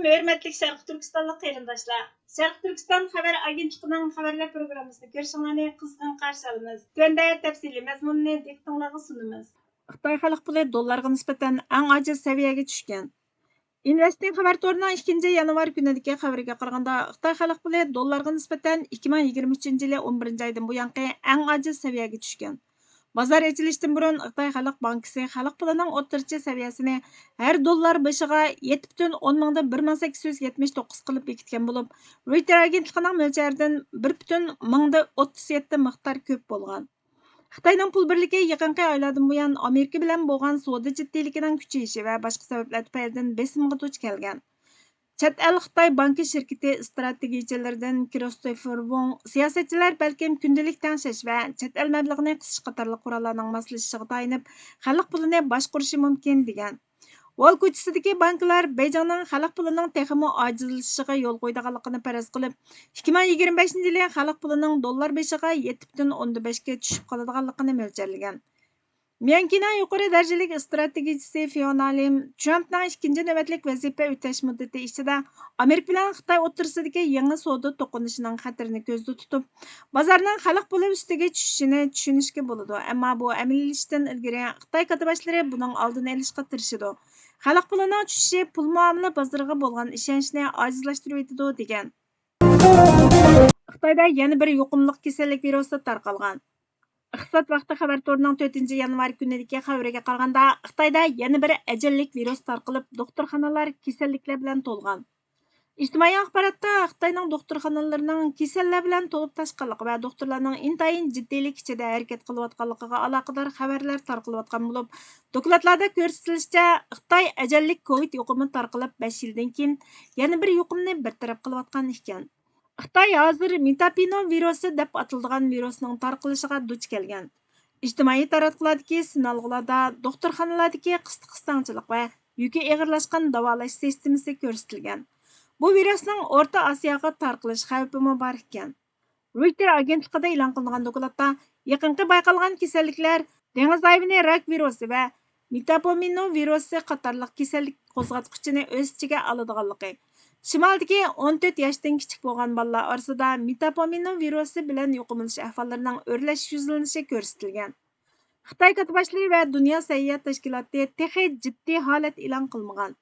Hörmətli Şərq Türkistanlıq qərindaşlar. Şərq Türkistan xəbər agentliğinin xəbərlər proqramısını görüşünüzü qızğın qarşı alırıq. Төндә təfsili məzmununu diqqətinizə sunumuz. Xitoy xalq puli dollarga nisbatan eng aciz səviyyəyə düşkən. Investing xəbər torining 2 yanvar günidagi xəbərə qaraganda, Xitoy xalq puli dollarga nisbatan 2023-yil 11 oydan bu yanqi eng aciz səviyyəyə düşkən. Bazar açılışdan burun Xitoy Xalq Bankası xalq pulining o'rtacha saviyasini har dollar bashiga 7,10 mingdan 1879 qilib bekitgan bo'lib, Reuters agentligining mo'ljalaridan 1,10 mingda 37 miqdor ko'p bo'lgan. Xitoyning pul birligi yaqinqi oylardan buyon Amerika bilan bo'lgan savdo jiddiyligining kuchayishi va boshqa sabablar tufaylidan besimga duch kelgan. Chet el Xitoy banki şirketi strategiyachilaridan Christopher Wong siyosatchilar balkim kundalik tengshish va chet el mablag'ini qisish qatorliq qurollarning moslashishiga tayinib, xalq pulini boshqarishi mumkin degan. Wall ko'chasidagi banklar Beijingning xalq pulining texmo ojizlashishiga yo'l qo'ydiganligini faraz qilib, 2025-yili xalq pulining dollar beshiga 7,5 ga tushib qoladiganligini mo'ljallagan. Myanmaning yuqori darajalik strategiyachisi Fiona Lim Trumpning ikkinchi navbatlik vazifa o'tash muddati ichida Amerika bilan Xitoy o'rtasidagi yangi savdo to'qinishining xatarini ko'zda tutib, bozorning xalq puli ustiga tushishini tushunishga bo'ladi. Ammo bu amaliyotdan ilgari Xitoy katiboshlari buning oldini olishga tirishadi. Xalq pulining tushishi pul muomala bozoriga bo'lgan ishonchni ojizlashtirib etadi degan. Xitoyda yana bir yuqumli kasallik virusi tarqalgan. Iqtisod vaqti xabar torining 4 yanvar kunidagi xabariga qaraganda, Xitoyda yana bir ajallik virus tarqalib, doktorxonalar kasalliklar bilan to'lgan. İjtimoiy axborotda Xitoyning doktorxonalarining kasallar bilan to'lib toshqanligi va doktorlarning intayin jiddiylik ichida harakat qilayotganligiga aloqador xabarlar tarqalayotgan bo'lib, dokladlarda ko'rsatilishicha, Xitoy ajallik COVID yuqumi tarqalib 5 yildan keyin yana bir yuqumni bartaraf qilayotgan ekan. Xitoy hozir metapino virusi deb ataladigan virusning tarqalishiga duch kelgan. İjtimoiy taratqulardagi sinalg'ularda doktorxonalardagi qisqa-qisqanchilik va yuki og'irlashgan davolash sistemasi ko'rsatilgan. Bu virusning O'rta Osiyoga tarqalish xavfi bor ekan. Reuters agentligida e'lon qilingan dokladda yaqinqi bayqalgan kasalliklar dengiz hayvoni rak virusi va metapomino virusi qatorliq kasallik qo'zg'atqichini o'z ichiga oladiganligi. Shimoldagi 14 yoshdan kichik bo'lgan bolalar orasida metapomino virusi bilan yuqumlanish ahvollarining o'rlash yuzlanishi ko'rsatilgan. Xitoy katiboshlari va Dunyo sayyohat tashkiloti texi jiddiy holat e'lon qilmagan.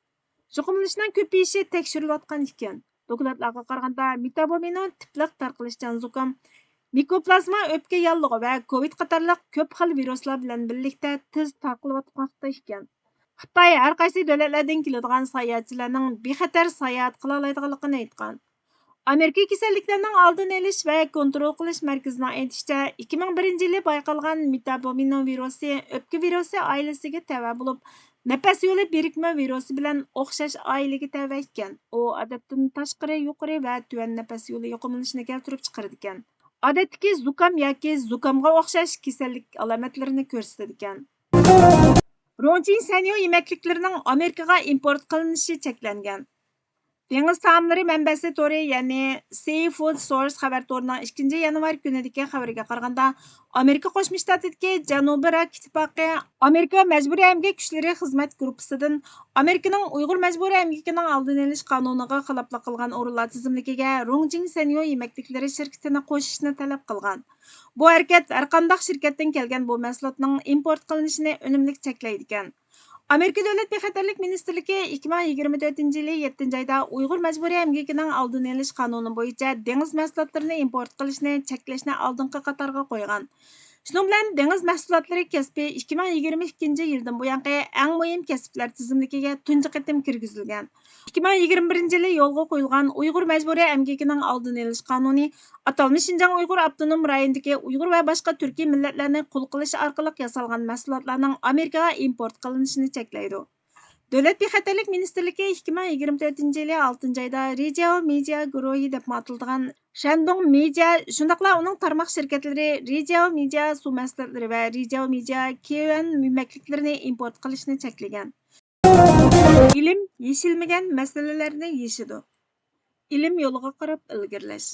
Yuqumlanishning ko'payishi tekshirilayotgan ekan. Dokladlarga qaraganda metapomino tipliq tarqalishchan zukam, mikoplazma o'pka yallig'i va COVID qatorliq ko'p xil viruslar bilan birlikda tez tarqalayotmoqda ekan. Xitoy har qaysi davlatlardan keladigan sayohatchilarning bexatar sayohat qila oladiganligini aytgan. Amerika kasalliklarning oldini olish va kontrol qilish markazining aytishicha, 2001-yili bayqalgan metapomino virusi o'pka virusi oilasiga tava bo'lib, nafas yo'li birikma virusi bilan o'xshash oilaga tava ekan. U odatdan tashqari, yuqori va tuvan nafas yo'li yuqumlanishini keltirib chiqaradi ekan. Odatdagi zukam yoki zukamga o'xshash kasallik alomatlarini ko'rsatadi ekan. Rongjin Sanyo yemekliklarining Amerikaga import qilinishi cheklangan. Dengiz taomlari manbasi tori, ya'ni Seafood Source xabar torining 2 yanvar kunidagi xabariga qaraganda, Amerika Qo'shma Shtatidagi Janubiy Rok ittifoqi Amerika Majburiy emgak kuchlari xizmat gruppasidan Amerikaning Uyg'ur majburiy emgakining oldini olish qonuniga xiloflik qilgan o'rinlar tizimligiga Rongjin Sanyo yemekliklari shirkatini qo'shishni talab qilgan. Bu harakat har qanday shirkatdan kelgan bu mahsulotning import qilinishini unumli cheklaydi ekan. Amerika Davlat bexatarlik ministerligi 2024-yili 7-oyda Uyg'ur majburiy emgakining oldini olish qonuni bo'yicha dengiz mahsulotlarini import qilishni cheklashni oldingi qatorga qo'ygan. Shuning bilan dengiz mahsulotlari kasbi 2022-yildan buyon eng muhim kasblar tizimligiga tunji qatim kirgizilgan. 2021-yili yo'lga qo'yilgan Uyg'ur majburiy emgakining oldini olish qonuni atalmish Şinjan Uyg'ur avtonom rayonidagi Uyg'ur va boshqa turkiy millatlarni qul qilish orqali yasalgan mahsulotlarning Amerikaga import qilinishini cheklaydi. Davlat bexatarlik ministerligi 2024-yili 6-oyda Rijao Media guruhi deb ataladigan Shandong Media, shundaqla uning tarmoq shirkatlari Rijao Media suv mahsulotlari va Rijao Media Kewan yemakliklarini import qilishni cheklagan. Ilim yeshilmagan masalalarni yeshidi. Ilim yo'liga qarab ilgirlash.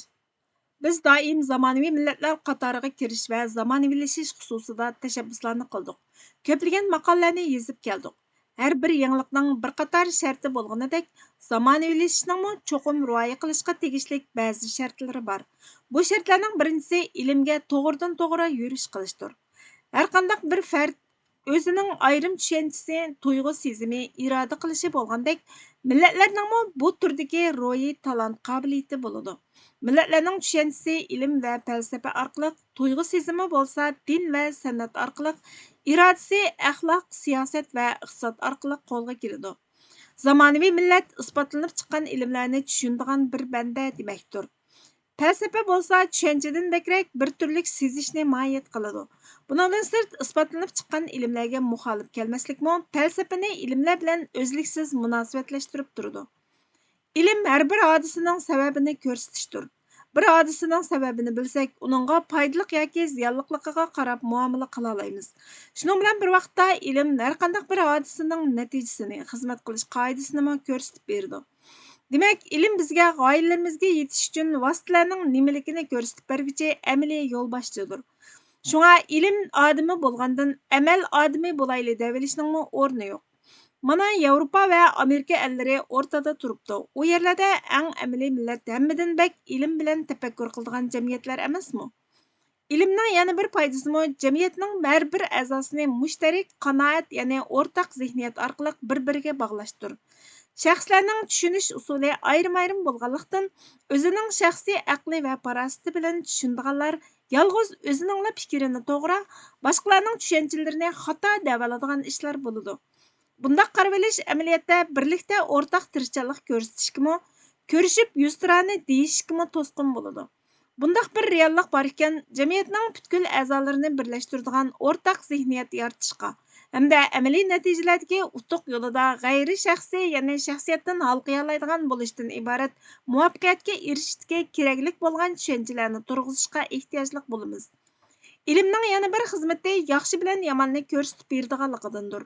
Biz doim zamonaviy millatlar qatoriga kirish va zamonaviylashish xususida tashabbuslarni qildik. Ko'plagan maqolalarni yozib keldik. Her bir yenilikning bir qator sharti bo'lganidek, zamonaviylashishning cho'qim rioya qilishga tegishli ba'zi shartlari bor. Bu shartlarning birinchisi ilmga to'g'ridan to'g'ri yurish qilishdir. Har qanday bir fard o'zining ayrim tushunchasi, tuyg'u sezimi, iroda qilishi bo'lgandek, millatlarning bu turdagi ro'yi talant qobiliyati bo'ladi. Millatlarning tushunchasi ilm va falsafa orqali, tuyg'u sezimi bo'lsa din va san'at orqali, irodasi axloq, siyosat va iqtisod orqali qo'lga keladi. Zamonaviy millat isbotlanib chiqqan ilmlarni tushunadigan bir banda demakdir. Falsafa bo'lsa tushunchadan bakrak bir turlik sezishni mohiyat qiladi. Bundan sirt isbotlanib chiqqan ilmlarga muxolif kelmaslikmi falsafani ilmlar bilan o'zliksiz munosabatlashtirib turadi. İlim her bir hadisenin sebebini ko'rsatishdir. Bir hadisenin sebebini bilsek, onunğa foydali yoki ziyonliqligiga qarab muomala qila olamiz. Shuning bilan bir vaqtda ilim har qanday bir hodisaning natijasini, xizmat qilish qoidasini ko'rsatib berdi. Demak, ilim bizga g'oyalarimizga yetish uchun vositalarning nimaligini ko'rsatib berguchi amaliy yo'lboshchidir. Shunga ilim odami bo'lgandan amal odami bo'layli deb olishning o'rni yo'q. Mana Yevropa ve Amerika elleri ortada turuptu. O yerlerde en ameli millet hemminden bek ilim bilen tefekkür kıldıgan cemiyetler emasmı? İlimden yani bir paydası mı cemiyetinin her bir azasını müşterik kanaat yani ortak zihniyet arkalık bir-biriga bağlaştır. Şəxslərinin düşünüş usulü ayrım-ayrım bolğanlıqdan özünün şəxsi aqli və parasiti bilen düşündüganlar yalğız özününlə fikrini toğra, başqalarının düşüncelerini xata dep aladigan işler boludu. Bundaq qarab elish amaliyotda birlikda o'rtaq tirishchilik ko'rsatishgimi, ko'rishib yuztirani deyishgimi to'sqin bo'ladi. Bundaq bir reallik bor ekan, jamiyatning butkul a'zolarini birlashtiradigan o'rtaq zihniyat yaratishga hamda amaliy natijalardagi utuq yo'lida g'ayri shaxsiy, ya'ni shaxsiyatdan halqiya oladigan bo'lishdan iborat muvaffaqiyatga erishishga keraklik bo'lgan tushunchalarni turg'izishga ehtiyojli bo'lamiz. İlimning yana bir xizmati yaxshi bilan yomonni ko'rsatib beradiganligidandir.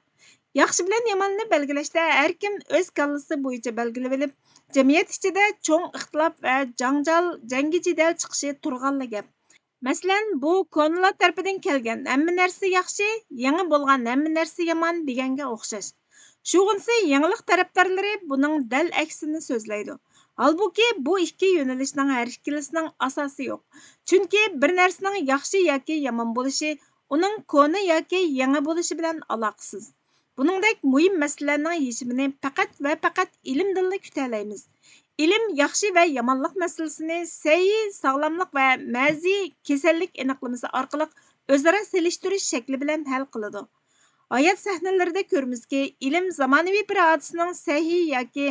Yaxshi bilan yomonni belgilashda har kim o'z kallasi bo'yicha belgilab olib, jamiyat ichida cho'ng ixtilof va jangi jidal chiqishi turganli gap. Masalan, bu ko'nlar tarafidan kelgan hamma narsa yaxshi, yangi bo'lgan hamma narsa yomon deganga o'xshash. Shug'unsi yangilik tarafdorlari buning dal aksini so'zlaydi. Halbuki bu ikki yo'nalishning har ikkilisining asosi yo'q. Chunki bir narsaning yaxshi yoki yomon bo'lishi uning ko'ni yoki yangi bo'lishi bilan aloqasiz. Buningdek muhim masalalarning yechimini faqat va faqat ilmdan kuta olamiz. İlim yaxshi va yomonlik masalasini sahiy, sog'lomlik va ma'zi kasallik aniqlaması orqali o'zaro selishtirish shakli bilan hal qiladi. Hayat sahnalarida ko'ramizki, ilim zamonaviy bir hodisaning sahiy yoki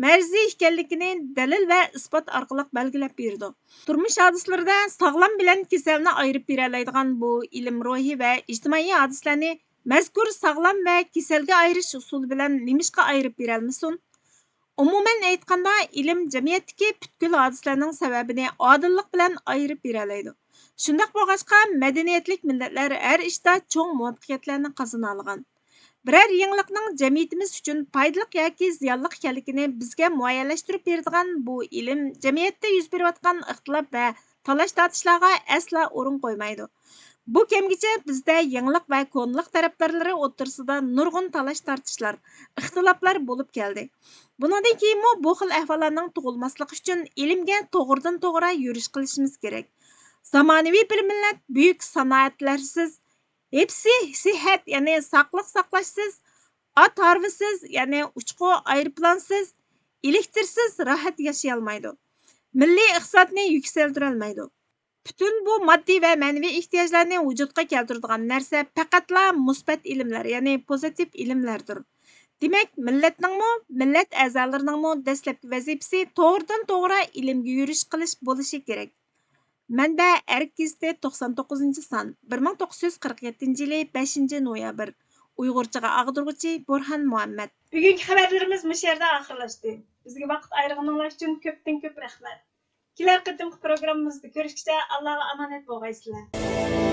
mərzi ekanligini dalil və isbot orqali belgilab berdi. Turmush hodisalarida sog'lom bilan kasalni ayirib bera oladigan bu ilm ruhiy va ijtimoiy hodisalarni mazkur sog'lom va kasalga ayirish usuli bilan nimishqa ayirib bera olmasin? Umuman aytganda, ilm jamiyatdagi butkul hodisalarning sababini odillik bilan ayirib bera oladi. Shundaq bo'lg'achqa madaniyatlik millatlar har ishda cho'ng muvaffaqiyatlarni qozona olgan. Birər yenilikning jamiyatimiz uchun foydali yoki ziyonli ekanligini bizga muayyanlashtirib beradigan bu ilm jamiyatda yuz berayotgan ixtilof va talash-tortishlarga asla o'rin qo'ymaydi. Bu kemgacha bizda yangilik va ko'nlik tarafdorlari o'rtasida nurg'un talash-tortishlar, ixtiloflar bo'lib keldi. Bundan keyin bu xil ahvollarning tug'ilmasligi uchun ilmga to'g'ridan to'g'ri yurish qilishimiz kerak. Zamonaviy bir millat buyuk sanoatlarsiz, hepsi sihat, yani saqliq saqlashsiz, at harvisiz, yani uçqu aeroplansız, elektrsiz rahat yaşayolmaydi. Milliy iqtisodni yuksaltirolmaydi. Bütün bu moddiy va ma'naviy ehtiyojlarni vujudga keltiradigan narsa faqatla musbat ilmlar, ya'ni pozitiv ilmlardir. Demak, millat a'zolarining dastlabki vazifasi to'g'ridan to'g'ri ilmga yurish qilish bo'lishi kerak. Manba Erkiz'de 99. san 1947 yılı 5. noyabr. Uyg'urchaga ag'diruvchi Burhan Muhammad. Bugungi xabarlarimiz bu yerda oxirlashdi. Bizga vaqt ayirganinglar uchun ko'pdan ko'p rahmat. Kelar qatimki programmamizda ko'rishguncha Allohga omonat bo'lgaysizlar.